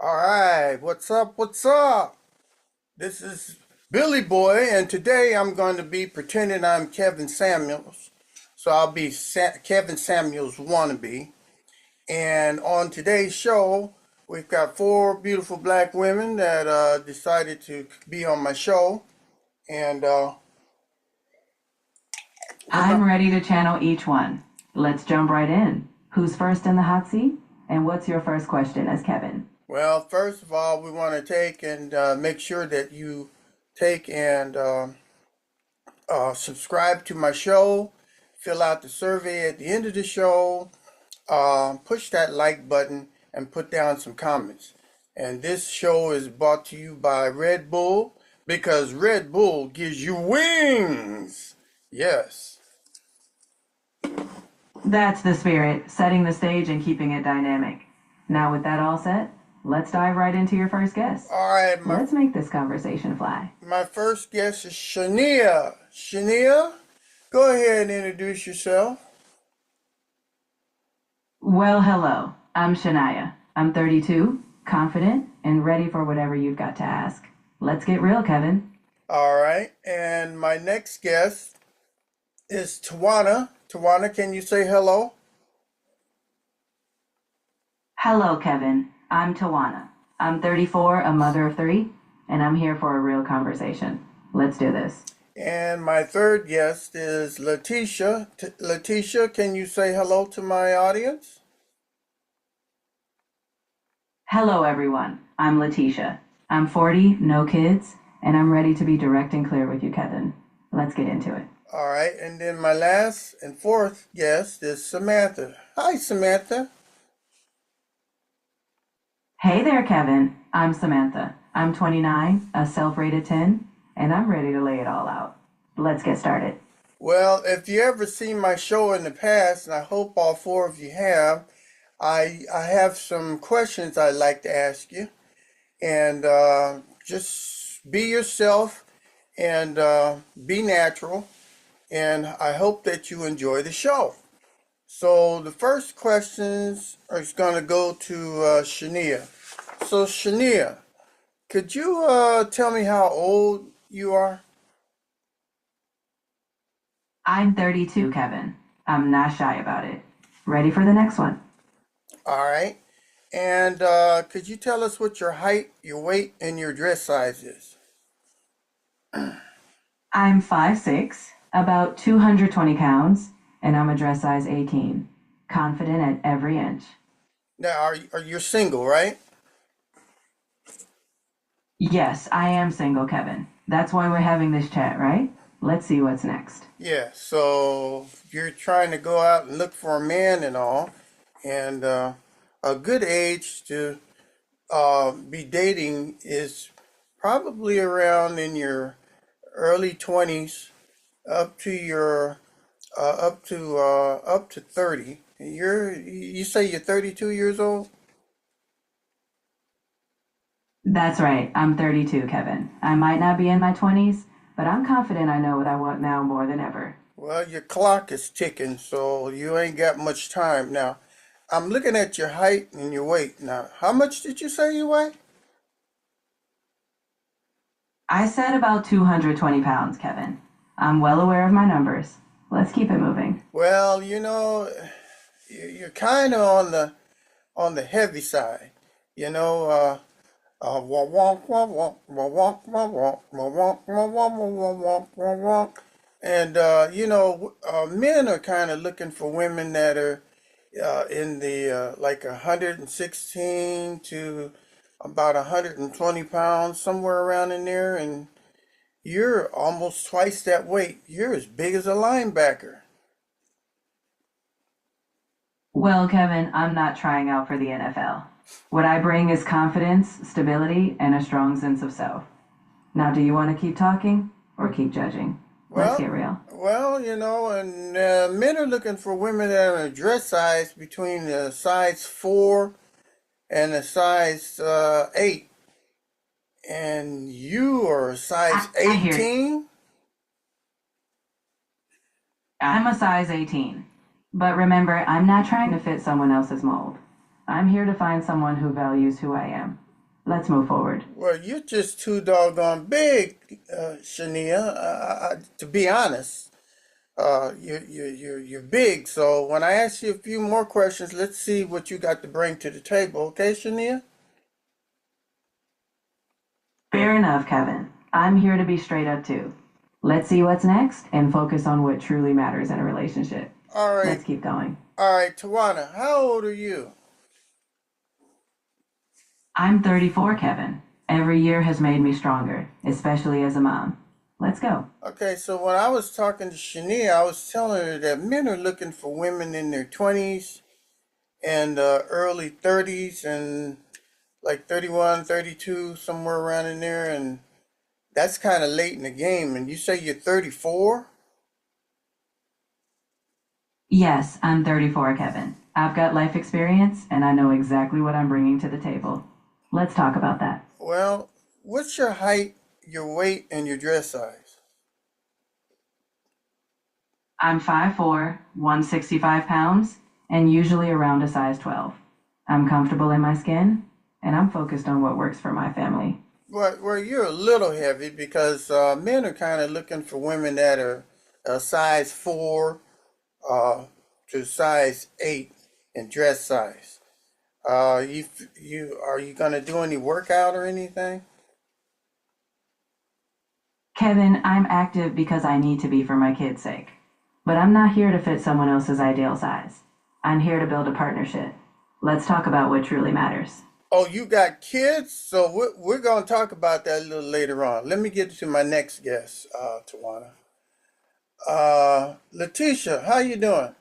All right, what's up? What's up? This is Billy Boy, and today I'm going to be pretending I'm Kevin Samuels. So I'll be Kevin Samuels wannabe. And on today's show, we've got four beautiful black women that decided to be on my show. And we're I'm going ready to channel each one. Let's jump right in. Who's first in the hot seat? And what's your first question as Kevin? well, first of all, we want to take and make sure that you take and subscribe to my show, fill out the survey at the end of the show, push that like button, and put down some comments. And this show is brought to you by Red Bull because Red Bull gives you wings. Yes. That's the spirit, setting the stage and keeping it dynamic. Now, with that all set, let's dive right into your first guess. All right, Let's make this conversation fly. my first guest is Shania. Shania, go ahead and introduce yourself. Well, hello. I'm Shania. I'm 32, confident, and ready for whatever you've got to ask. Let's get real, Kevin. All right, and my next guest is Tawana. Tawana, can you say hello? Hello, Kevin. I'm Tawana. I'm 34, a mother of three, and I'm here for a real conversation. Let's do this. And my third guest is Letitia. Letitia, can you say hello to my audience? Hello, everyone. I'm Letitia. I'm 40, no kids, and I'm ready to be direct and clear with you, Kevin. Let's get into it. All right, and then my last and fourth guest is Samantha. Hi, Samantha. Hey there, Kevin. I'm Samantha. I'm 29, a self-rated 10, and I'm ready to lay it all out. Let's get started. Well, if you ever seen my show in the past, and I hope all four of you have, I have some questions I'd like to ask you, and just be yourself and be natural, and I hope that you enjoy the show. So the first questions are going to go to Shania. So Shania, could you tell me how old you are? I'm 32, Kevin. I'm not shy about it. Ready for the next one? All right. And could you tell us what your height, your weight, and your dress size is? I'm 5'6", about 220 pounds, and I'm a dress size 18. Confident at every inch. Now, are you single, right? Yes, I am single, Kevin. That's why we're having this chat, right? Let's see what's next. Yeah. So you're trying to go out and look for a man and all, and a good age to be dating is probably around in your early 20s up to your up to 30. You say you're 32 years old? That's right, I'm 32, Kevin. I might not be in my 20s, but I'm confident I know what I want now more than ever. Well, your clock is ticking, so you ain't got much time. Now, I'm looking at your height and your weight. Now, how much did you say you weigh? I said about 220 pounds, Kevin. I'm well aware of my numbers. Let's keep it moving. Well, you're kind of on the heavy side. You know, wonk wonk wonk wonk wonk wonk wonk wonk wonk wonk wonk. And men are kind of looking for women that are in the like 116 to about 120 pounds, somewhere around in there, and you're almost twice that weight. You're as big as a linebacker. Well, Kevin, I'm not trying out for the NFL. What I bring is confidence, stability, and a strong sense of self. Now, do you want to keep talking or keep judging? Let's Well, get real. and men are looking for women that are in a dress size between the size 4 and a size 8. And you are a size I hear you. 18? I'm a size 18. But remember, I'm not trying to fit someone else's mold. I'm here to find someone who values who I am. Let's move forward. Well, you're just too doggone big, Shania. To be honest, you're big. So when I ask you a few more questions, let's see what you got to bring to the table. Okay, Shania? Fair enough, Kevin. I'm here to be straight up too. Let's see what's next and focus on what truly matters in a relationship. All right, Let's keep going. all right, Tawana. How old are you? I'm 34, Kevin. Every year has made me stronger, especially as a mom. Let's go. Okay, so when I was talking to Shania, I was telling her that men are looking for women in their 20s and early 30s and like 31, 32, somewhere around in there. And that's kind of late in the game. And you say you're 34? Yes, I'm 34, Kevin. I've got life experience and I know exactly what I'm bringing to the table. Let's talk about that. Well, what's your height, your weight, and your dress size? I'm 5'4", 165 pounds, and usually around a size 12. I'm comfortable in my skin, and I'm focused on what works for my family. Well, you're a little heavy because men are kind of looking for women that are size 4 uh, to size 8 in dress size. Are you gonna do any workout or anything? Kevin, I'm active because I need to be for my kids' sake. But I'm not here to fit someone else's ideal size. I'm here to build a partnership. Let's talk about what truly matters. Oh, you got kids? So we're gonna talk about that a little later on. Let me get to my next guest, Tawana. Letitia, how you doing?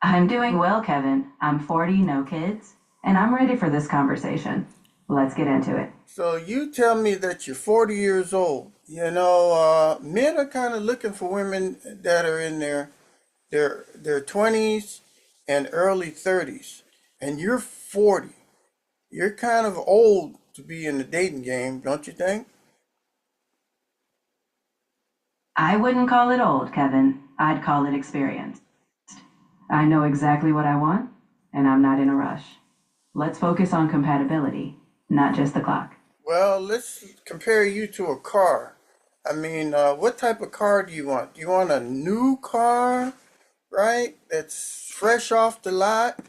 I'm doing well, Kevin. I'm 40, no kids, and I'm ready for this conversation. Let's get into it. So you tell me that you're 40 years old. Men are kind of looking for women that are in their 20s and early 30s, and you're 40. You're kind of old to be in the dating game, don't you think? I wouldn't call it old, Kevin. I'd call it experience. I know exactly what I want, and I'm not in a rush. Let's focus on compatibility, not just the clock. Well, let's compare you to a car. I mean, what type of car do you want? Do you want a new car, right? That's fresh off the lot,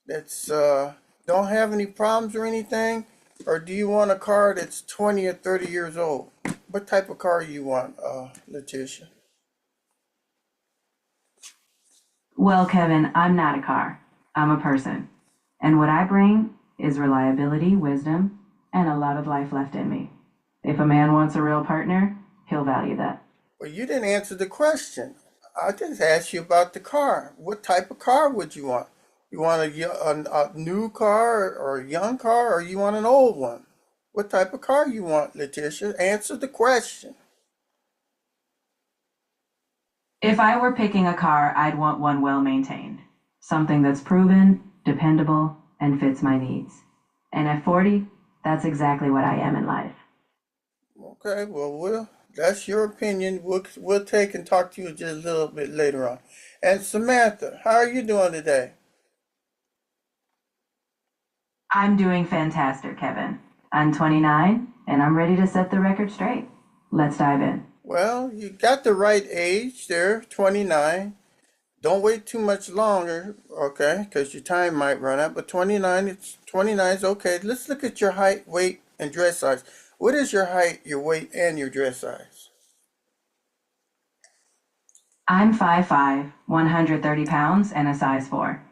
that's don't have any problems or anything? Or do you want a car that's 20 or 30 years old? What type of car you want, Letitia? Well, Kevin, I'm not a car. I'm a person. And what I bring is reliability, wisdom, and a lot of life left in me. If a man wants a real partner, he'll value that. Well, you didn't answer the question. I just asked you about the car. What type of car would you want? You want a new car or a young car, or you want an old one? What type of car you want, Letitia? Answer the question. If I were picking a car, I'd want one well maintained. Something that's proven, dependable, and fits my needs. And at 40, that's exactly what I am in life. Okay, well, that's your opinion. We'll take and talk to you just a little bit later on. And Samantha, how are you doing today? I'm doing fantastic, Kevin. I'm 29, and I'm ready to set the record straight. Let's dive in. Well, you got the right age there, 29. Don't wait too much longer, okay? Because your time might run out. But 29 is okay. Let's look at your height, weight, and dress size. What is your height, your weight, and your dress size? I'm 5'5", 130 pounds, and a size 4.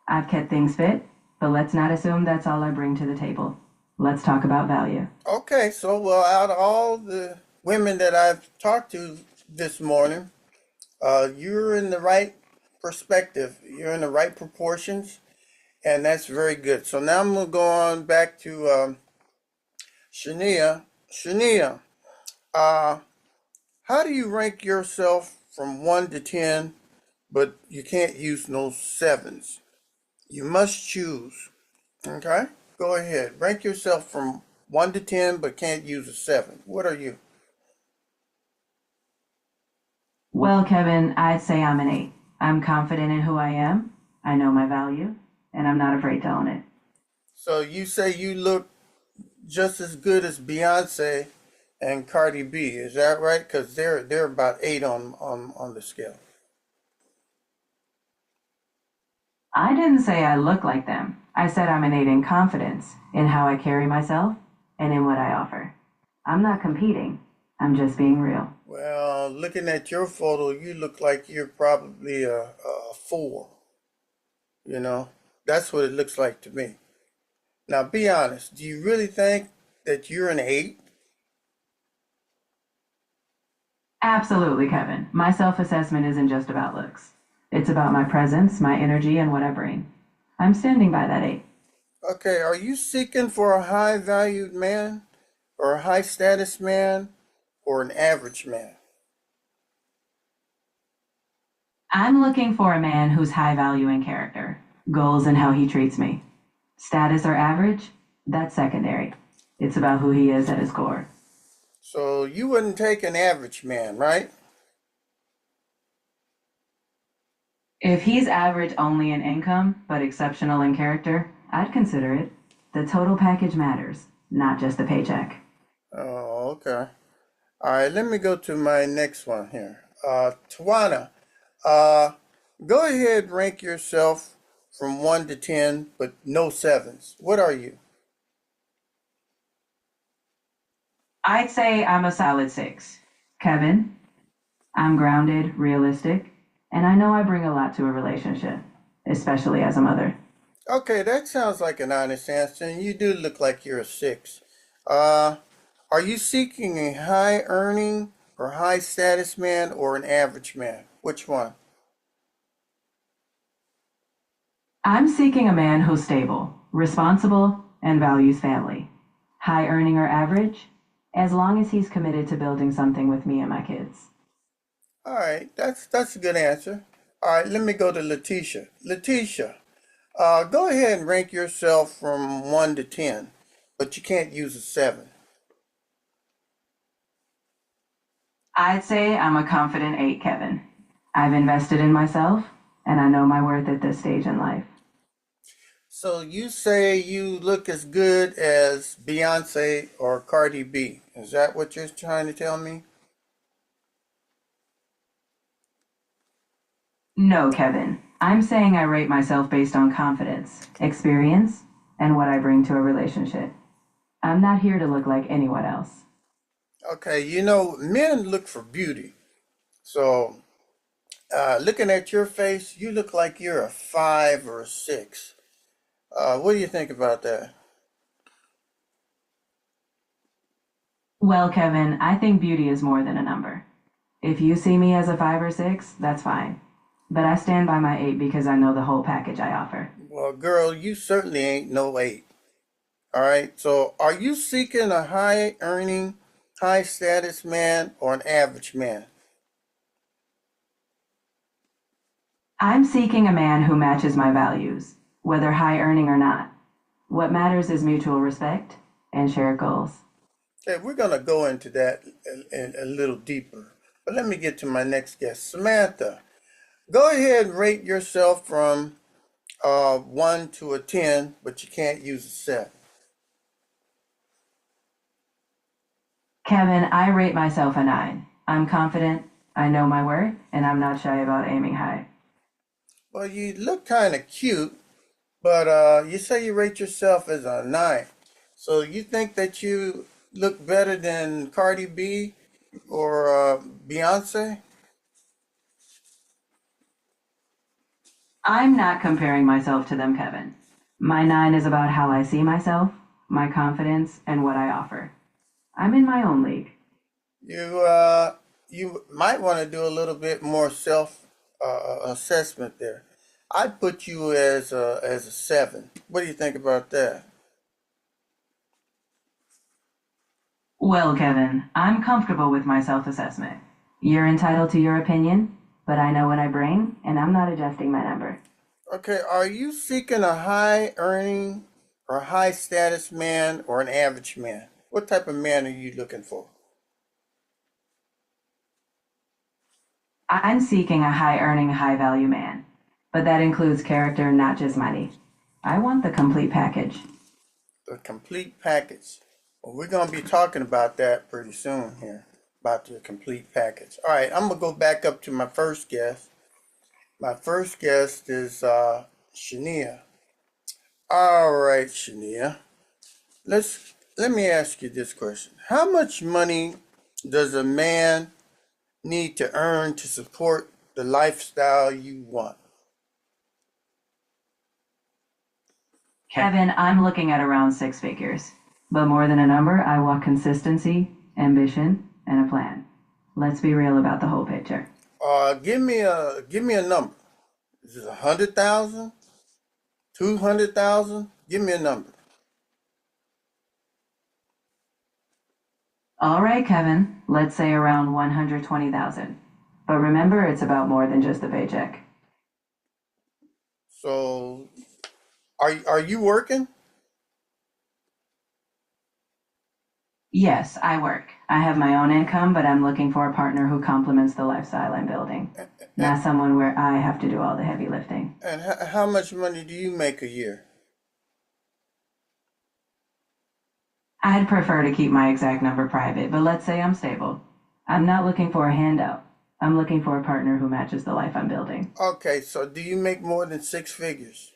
I've kept things fit, but let's not assume that's all I bring to the table. Let's talk about value. Okay, so well, out of all the women that I've talked to this morning, you're in the right perspective. You're in the right proportions, and that's very good. So now I'm gonna go on back to Shania. Shania, uh, how do you rank yourself from 1 to 10? But you can't use no sevens. You must choose. Okay? Go ahead. Rank yourself from 1 to 10, but can't use a seven. What are you? Well, Kevin, I'd say I'm an 8. I'm confident in who I am, I know my value, and I'm not afraid to own it. So you say you look just as good as Beyonce and Cardi B, is that right? Because they're about eight on the scale. I didn't say I look like them. I said I'm innate in confidence in how I carry myself and in what I offer. I'm not competing. I'm just being real. Well, looking at your photo, you look like you're probably a four. You know, that's what it looks like to me. Now, be honest. Do you really think that you're an eight? Absolutely, Kevin. My self assessment isn't just about looks, it's about my presence, my energy, and what I bring. I'm standing by that 8. Okay, are you seeking for a high valued man, or a high status man, or an average man? I'm looking for a man who's high value in character, goals, and how he treats me. Status or average? That's secondary. It's about who he is at his core. So you wouldn't take an average man, right? If he's average only in income, but exceptional in character, I'd consider it. The total package matters, not just the paycheck. Oh, okay. All right, let me go to my next one here. Tawana, uh, go ahead and rank yourself from 1 to 10, but no sevens. What are you? I'd say I'm a solid 6. Kevin, I'm grounded, realistic, and I know I bring a lot to a relationship, especially as a mother. Okay, that sounds like an honest answer, and you do look like you're a 6. Uh, are you seeking a high earning or high status man or an average man? Which one? I'm seeking a man who's stable, responsible, and values family. High earning or average, as long as he's committed to building something with me and my kids. All right, that's a good answer. All right, let me go to Letitia. Letitia, go ahead and rank yourself from 1 to 10, but you can't use a 7. I'd say I'm a confident 8, Kevin. I've invested in myself, and I know my worth at this stage in life. So you say you look as good as Beyonce or Cardi B. Is that what you're trying to tell me? No, Kevin. I'm saying I rate myself based on confidence, experience, and what I bring to a relationship. I'm not here to look like anyone else. Okay, men look for beauty. So, looking at your face, you look like you're a 5 or a 6. What do you think about that? Well, Kevin, I think beauty is more than a number. If you see me as a 5 or 6, that's fine. But I stand by my 8 because I know the whole package I offer. Well, girl, you certainly ain't no 8. All right, so are you seeking a high earning, high status man or an average man? I'm seeking a man who matches my values, whether high earning or not. What matters is mutual respect and shared goals. Okay, we're going to go into that a little deeper. But let me get to my next guest. Samantha, go ahead and rate yourself from 1 to a 10, but you can't use a 7. Kevin, I rate myself a 9. I'm confident, I know my worth, and I'm not shy about aiming high. Well, you look kind of cute, but you say you rate yourself as a 9. So you think that you look better than Cardi B or Beyonce? I'm not comparing myself to them, Kevin. My 9 is about how I see myself, my confidence, and what I offer. I'm in my own league. You might want to do a little bit more self assessment there. I'd put you as a 7. What do you think about that? Well, Kevin, I'm comfortable with my self assessment. You're entitled to your opinion, but I know what I bring, and I'm not adjusting my number. Okay, are you seeking a high earning or high status man or an average man? What type of man are you looking for? I'm seeking a high earning, high value man, but that includes character, not just money. I want the complete package. a complete package. Well, we're going to be talking about that pretty soon here, about the complete package. All right, I'm going to go back up to my first guest. My first guest is Shania. All right, Shania. Let me ask you this question. How much money does a man need to earn to support the lifestyle you want? Kevin, I'm looking at around six figures. But more than a number, I want consistency, ambition, and a plan. Let's be real about the whole picture. Give me a number. Is it 100,000? 200,000? Give me a number. All right, Kevin, let's say around 120,000. But remember, it's about more than just the paycheck. So, are you working? Yes, I work. I have my own income, but I'm looking for a partner who complements the lifestyle I'm building. Not someone where I have to do all the heavy lifting. And how much money do you make a year? I'd prefer to keep my exact number private, but let's say I'm stable. I'm not looking for a handout. I'm looking for a partner who matches the life I'm building. Okay, so do you make more than six figures?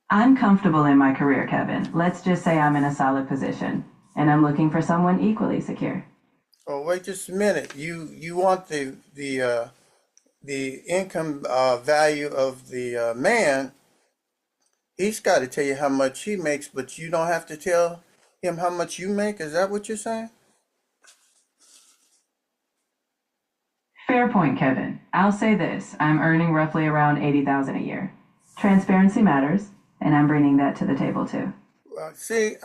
I'm comfortable in my career, Kevin. Let's just say I'm in a solid position, and I'm looking for someone equally secure. Oh, wait just a minute. You want the income value of the man. He's got to tell you how much he makes, but you don't have to tell him how much you make. Is that what you're saying? Fair point, Kevin. I'll say this. I'm earning roughly around 80,000 a year. Transparency matters, and I'm bringing that to the table too. See,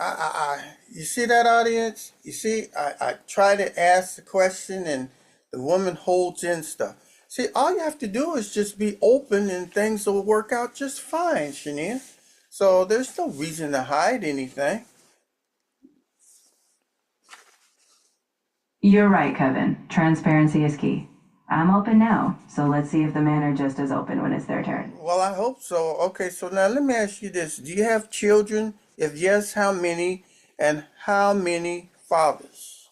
you see that, audience? You see, I try to ask the question and the woman holds in stuff. See, all you have to do is just be open and things will work out just fine, Shania. So there's no reason to hide anything. You're right, Kevin. Transparency is key. I'm open now, so let's see if the men are just as open when it's their turn. Well, I hope so. Okay, so now let me ask you this. Do you have children? If yes, how many? And how many fathers?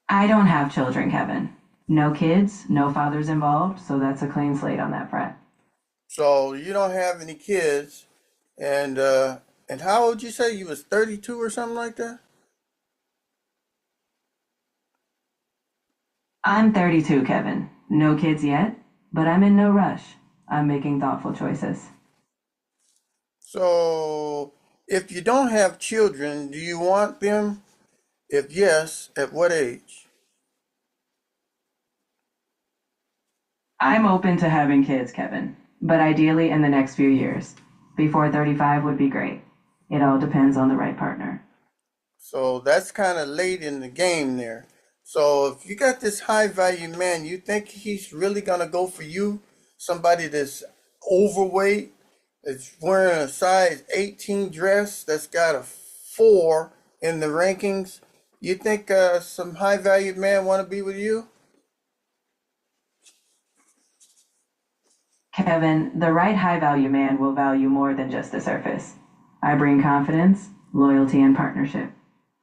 I don't have children, Kevin. No kids, no fathers involved, so that's a clean slate on that front. So you don't have any kids, and how old you say you was 32 or something like that? I'm 32, Kevin. No kids yet, but I'm in no rush. I'm making thoughtful choices. So if you don't have children, do you want them? If yes, at what age? I'm open to having kids, Kevin, but ideally in the next few years. Before 35 would be great. It all depends on the right partner. So that's kind of late in the game there. So if you got this high value man, you think he's really gonna go for you? Somebody that's overweight, that's wearing a size 18 dress, that's got a 4 in the rankings. You think some high value man want to be with you? Kevin, the right high value man will value more than just the surface. I bring confidence, loyalty, and partnership.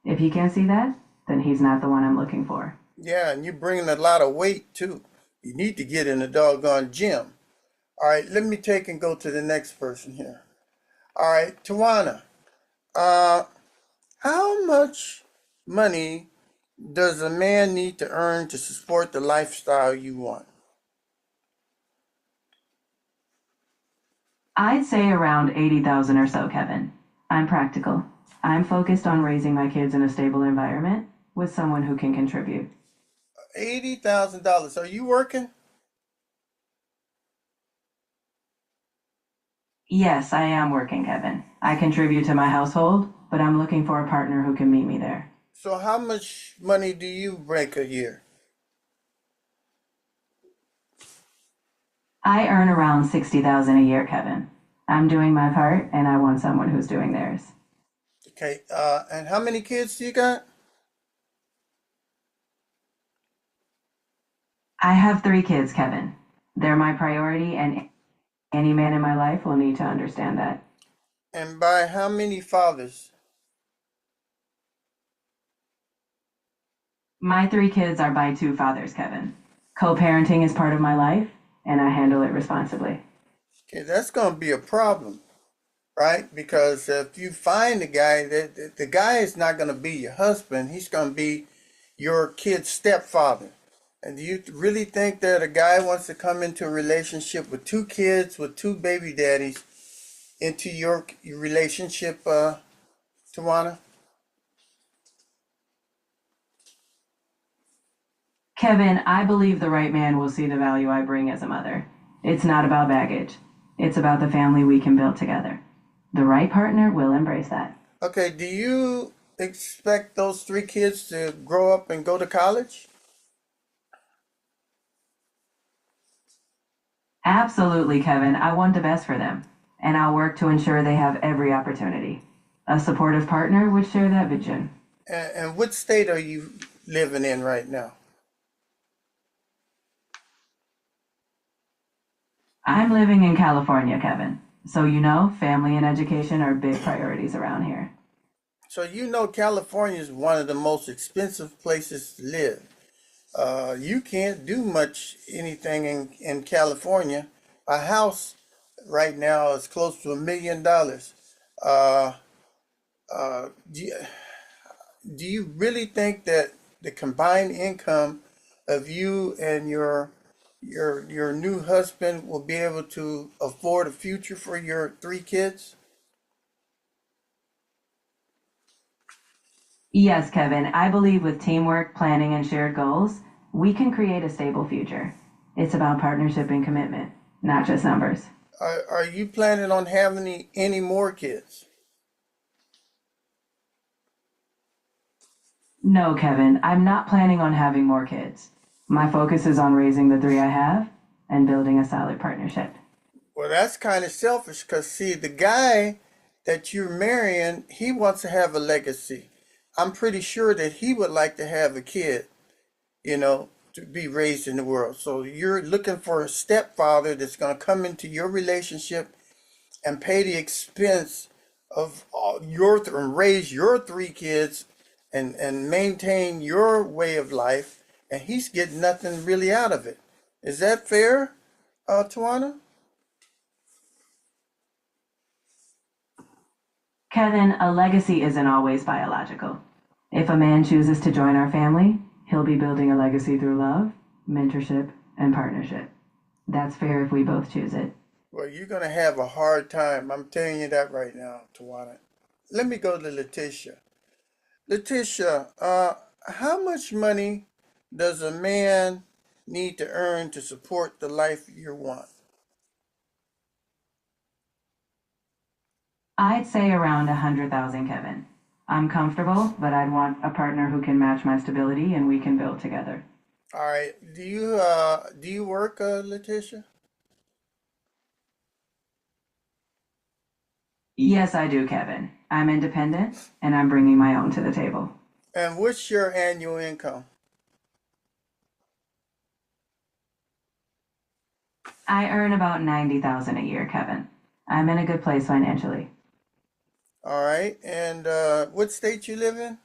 If he can't see that, then he's not the one I'm looking for. Yeah, and you're bringing a lot of weight too. You need to get in the doggone gym. All right, let me take and go to the next person here. All right, Tawana. Uh, how much money does a man need to earn to support the lifestyle you want? I'd say around 80,000 or so, Kevin. I'm practical. I'm focused on raising my kids in a stable environment with someone who can contribute. $80,000. Are you working? Yes, I am working, Kevin. I contribute to my household, but I'm looking for a partner who can meet me there. So how much money do you make a year? I earn around 60,000 a year, Kevin. I'm doing my part and I want someone who's doing theirs. Okay, and how many kids do you got? I have three kids, Kevin. They're my priority and Any man in my life will need to understand that. And by how many fathers? My 3 kids are by 2 fathers, Kevin. Co-parenting is part of my life, and I handle it responsibly. Okay, that's going to be a problem, right? Because if you find a guy, that the guy is not going to be your husband, he's going to be your kid's stepfather. And do you really think that a guy wants to come into a relationship with 2 kids, with 2 baby daddies, into your relationship, Tawana? Kevin, I believe the right man will see the value I bring as a mother. It's not about baggage. It's about the family we can build together. The right partner will embrace that. Okay, do you expect those 3 kids to grow up and go to college? Absolutely, Kevin. I want the best for them, and I'll work to ensure they have every opportunity. A supportive partner would share that vision. And what state are you living in right now? I'm living in California, Kevin. So you know, family and education are big priorities around here. So you know California is one of the most expensive places to live. You can't do much anything in California. A house right now is close to $1 million. Uh, do you really think that the combined income of you and your new husband will be able to afford a future for your 3 kids? Yes, Kevin, I believe with teamwork, planning, and shared goals, we can create a stable future. It's about partnership and commitment, not just numbers. Are you planning on having any more kids? No, Kevin, I'm not planning on having more kids. My focus is on raising the 3 I have and building a solid partnership. Well, that's kind of selfish because, see, the guy that you're marrying, he wants to have a legacy. I'm pretty sure that he would like to have a kid, to be raised in the world. So you're looking for a stepfather that's going to come into your relationship and pay the expense of and raise your 3 kids and maintain your way of life, and he's getting nothing really out of it. Is that fair, Tawana? Kevin, a legacy isn't always biological. If a man chooses to join our family, he'll be building a legacy through love, mentorship, and partnership. That's fair if we both choose it. Well, you're going to have a hard time. I'm telling you that right now, Tawana. Let me go to Letitia. Letitia, how much money does a man need to earn to support the life you want? I'd say around 100,000, Kevin. I'm comfortable, but I'd want a partner who can match my stability and we can build together. All right. Do you work, Letitia? Yes, I do, Kevin. I'm independent and I'm bringing my own to the table. And what's your annual income? I earn about 90,000 a year, Kevin. I'm in a good place financially. All right. And what state you live in?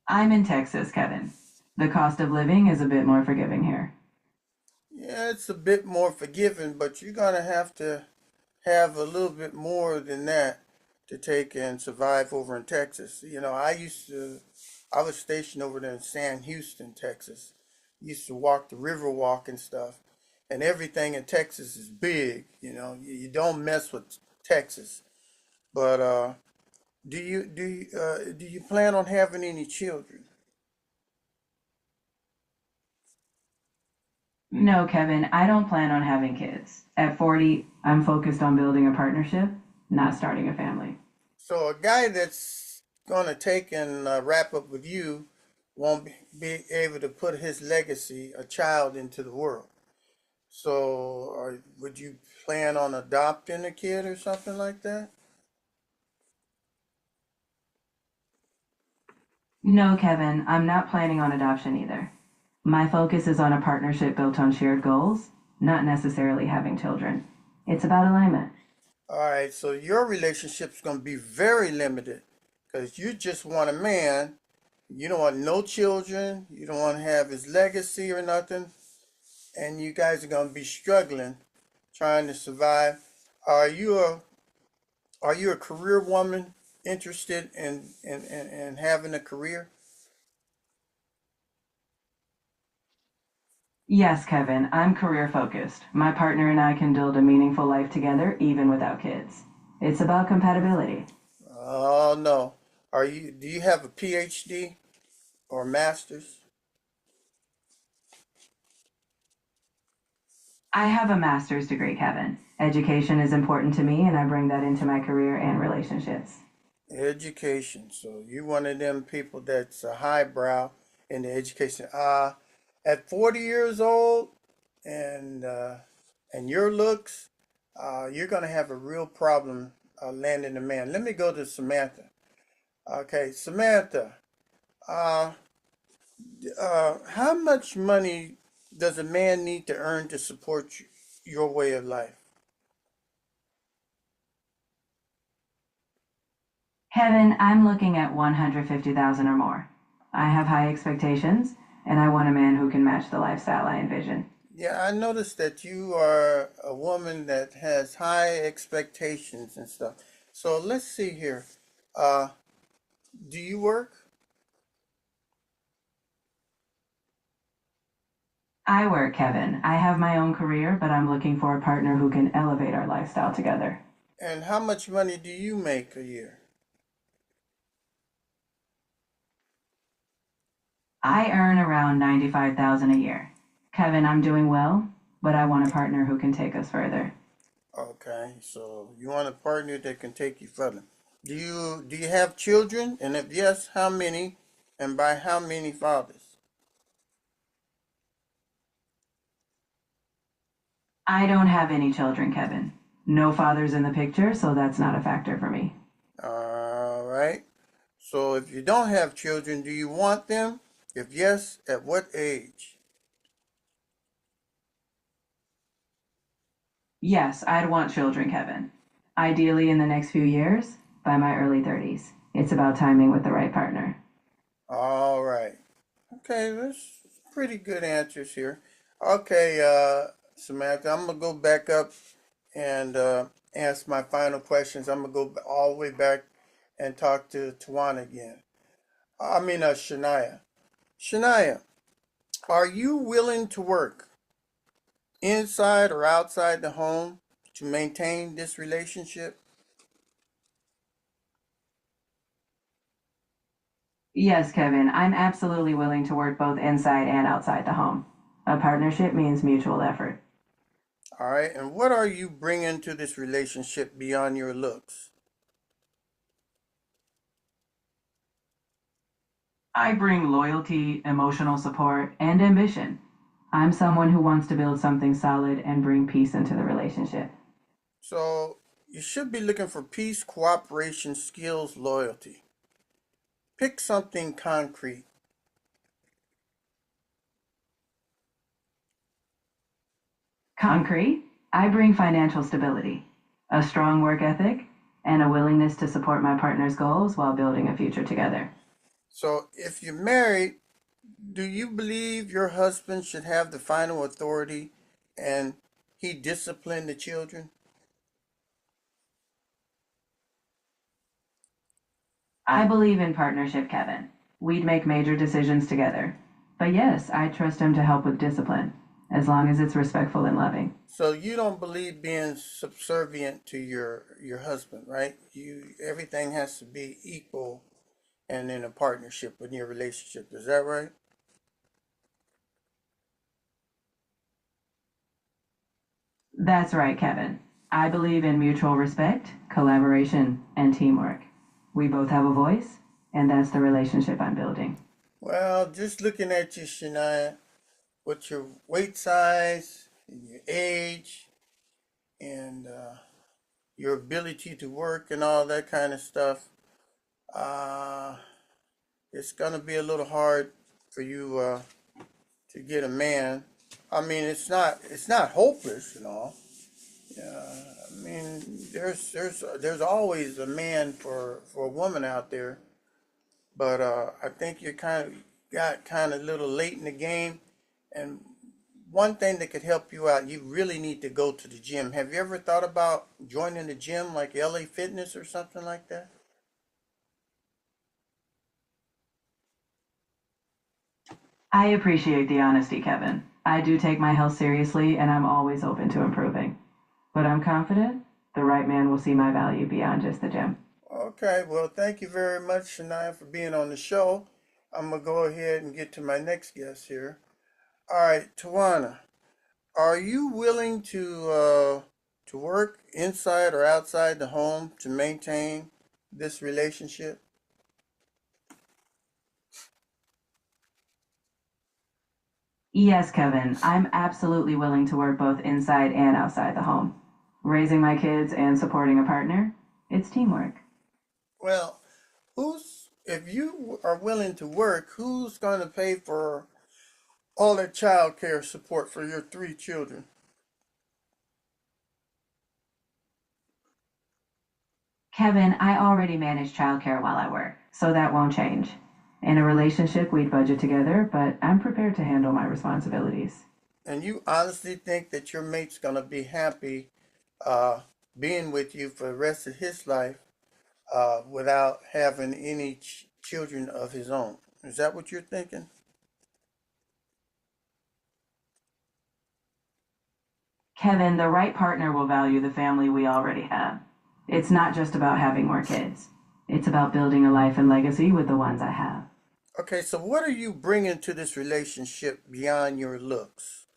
I'm in Texas, Kevin. The cost of living is a bit more forgiving here. Yeah, it's a bit more forgiving, but you're gonna have to have a little bit more than that to take and survive over in Texas. I was stationed over there in San Houston, Texas. Used to walk the river walk and stuff, and everything in Texas is big. You don't mess with Texas. But do you plan on having any children? No, Kevin, I don't plan on having kids. At 40, I'm focused on building a partnership, not starting a family. So a guy that's gonna take and wrap up with you won't be able to put his legacy, a child, into the world. So, would you plan on adopting a kid or something like that? No, Kevin, I'm not planning on adoption either. My focus is on a partnership built on shared goals, not necessarily having children. It's about alignment. All right, so your relationship's going to be very limited because you just want a man. You don't want no children. You don't want to have his legacy or nothing. And you guys are going to be struggling trying to survive. Are you a are you a career woman interested in having a career? Yes, Kevin, I'm career focused. My partner and I can build a meaningful life together even without kids. It's about compatibility. Oh no. Do you have a PhD or master's? I have a master's degree, Kevin. Education is important to me, and I bring that into my career and relationships. Education. So you one of them people that's a highbrow in the education. At 40 years old and your looks, you're gonna have a real problem landing a man. Let me go to Samantha. Okay, Samantha. Uh, how much money does a man need to earn to support your way of life? Kevin, I'm looking at 150,000 or more. I have high expectations, and I want a man who can match the lifestyle I envision. Yeah, I noticed that you are a woman that has high expectations and stuff. So let's see here. Uh, do you work? I work, Kevin. I have my own career, but I'm looking for a partner who can elevate our lifestyle together. And how much money do you make a year? I earn around 95,000 a year. Kevin, I'm doing well, but I want a partner who can take us further. Okay, so you want a partner that can take you further. Do you have children? And if yes, how many? And by how many fathers? I don't have any children, Kevin. No fathers in the picture, so that's not a factor for me. All right. So if you don't have children, do you want them? If yes, at what age? Yes, I'd want children, Kevin. Ideally in the next few years, by my early 30s. It's about timing with the right partner. All right. Okay, that's pretty good answers here. Okay, Samantha, I'm gonna go back up and ask my final questions. I'm gonna go all the way back and talk to Tawana again. Shania. Shania, are you willing to work inside or outside the home to maintain this relationship? Yes, Kevin, I'm absolutely willing to work both inside and outside the home. A partnership means mutual effort. All right, and what are you bringing to this relationship beyond your looks? I bring loyalty, emotional support, and ambition. I'm someone who wants to build something solid and bring peace into the relationship. So you should be looking for peace, cooperation, skills, loyalty. Pick something concrete. Concrete, I bring financial stability, a strong work ethic, and a willingness to support my partner's goals while building a future together. So if you're married, do you believe your husband should have the final authority and he discipline the children? I believe in partnership, Kevin. We'd make major decisions together. But yes, I trust him to help with discipline, as long as it's respectful and loving. So you don't believe being subservient to your husband, right? Everything has to be equal and in a partnership in your relationship. Is that right? That's right, Kevin. I believe in mutual respect, collaboration, and teamwork. We both have a voice, and that's the relationship I'm building. Well, just looking at you, Shania, with your weight size and your age and your ability to work and all that kind of stuff, uh, it's gonna be a little hard for you to get a man. I mean, it's not hopeless and all. I mean, there's always a man for a woman out there, but I think you're got kind of a little late in the game. And one thing that could help you out, you really need to go to the gym. Have you ever thought about joining the gym like LA Fitness or something like that? I appreciate the honesty, Kevin. I do take my health seriously and I'm always open to improving. But I'm confident the right man will see my value beyond just the gym. Okay, well, thank you very much, Shania, for being on the show. I'm gonna go ahead and get to my next guest here. All right, Tawana, are you willing to work inside or outside the home to maintain this relationship? Yes, Kevin, I'm absolutely willing to work both inside and outside the home. Raising my kids and supporting a partner, it's teamwork. Well, who's if you are willing to work, who's going to pay for all that child care support for your three children? Kevin, I already manage childcare while I work, so that won't change. In a relationship, we'd budget together, but I'm prepared to handle my responsibilities. And you honestly think that your mate's going to be happy uh, being with you for the rest of his life without having any children of his own? Is that what you're thinking? Kevin, the right partner will value the family we already have. It's not just about having more kids. It's about building a life and legacy with the ones I have. Okay, so what are you bringing to this relationship beyond your looks?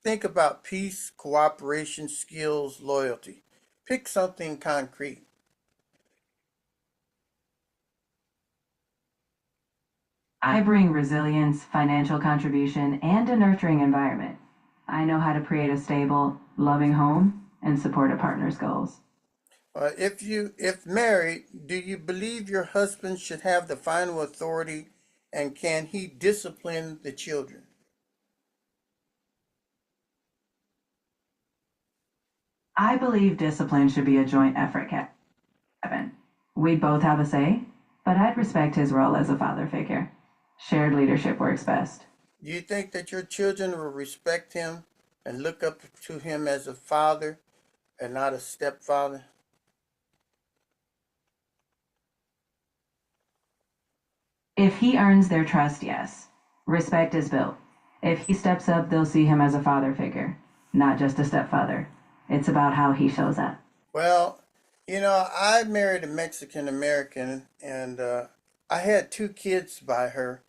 Think about peace, cooperation, skills, loyalty. Pick something concrete. I bring resilience, financial contribution, and a nurturing environment. I know how to create a stable, loving home and support a partner's goals. If married, do you believe your husband should have the final authority, and can he discipline the children? I believe discipline should be a joint effort, Kevin. We'd both have a say, but I'd respect his role as a father figure. Shared leadership works best. Do you think that your children will respect him and look up to him as a father and not a stepfather? If he earns their trust, yes. Respect is built. If he steps up, they'll see him as a father figure, not just a stepfather. It's about how he shows up. Well, I married a Mexican American, and I had two kids by her,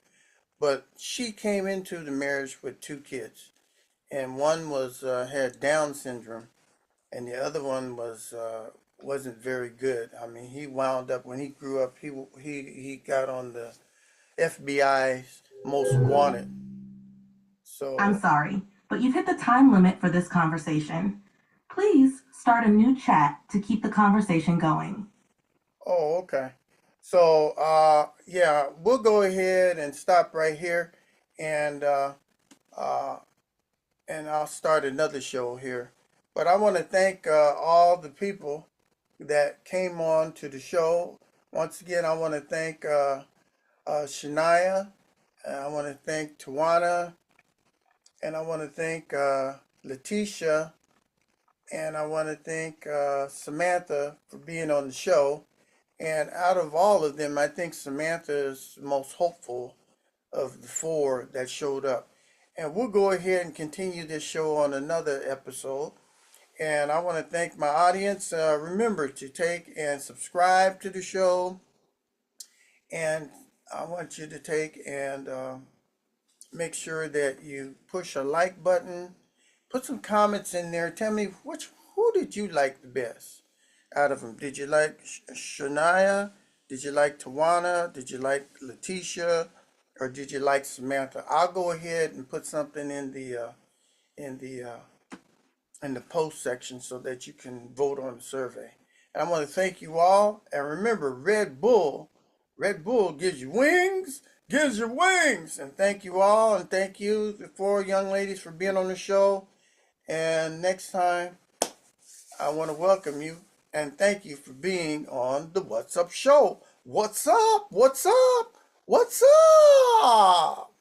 but she came into the marriage with two kids, and one was had Down syndrome, and the other one wasn't very good. I mean, he wound up when he grew up, he got on the FBI's most wanted. I'm So, sorry, but you've hit the time limit for this conversation. Please start a new chat to keep the conversation going. oh, okay. So, yeah, we'll go ahead and stop right here, and uh, and I'll start another show here. But I want to thank all the people that came on to the show. Once again, I want to thank Shania, and I want to thank Tawana, and I want to thank Letitia, and I want to thank Samantha for being on the show. And out of all of them, I think Samantha is the most hopeful of the four that showed up. And we'll go ahead and continue this show on another episode. And I want to thank my audience. Remember to take and subscribe to the show. And I want you to take and make sure that you push a like button. Put some comments in there. Tell me who did you like the best out of them? Did you like Shania? Did you like Tawana? Did you like Letitia? Or did you like Samantha? I'll go ahead and put something in the in the post section so that you can vote on the survey. And I want to thank you all. And remember, Red Bull gives you wings gives you wings. And thank you all, and thank you, the four young ladies, for being on the show. And next time, I want to welcome you and thank you for being on the What's Up Show. What's up? What's up? What's up?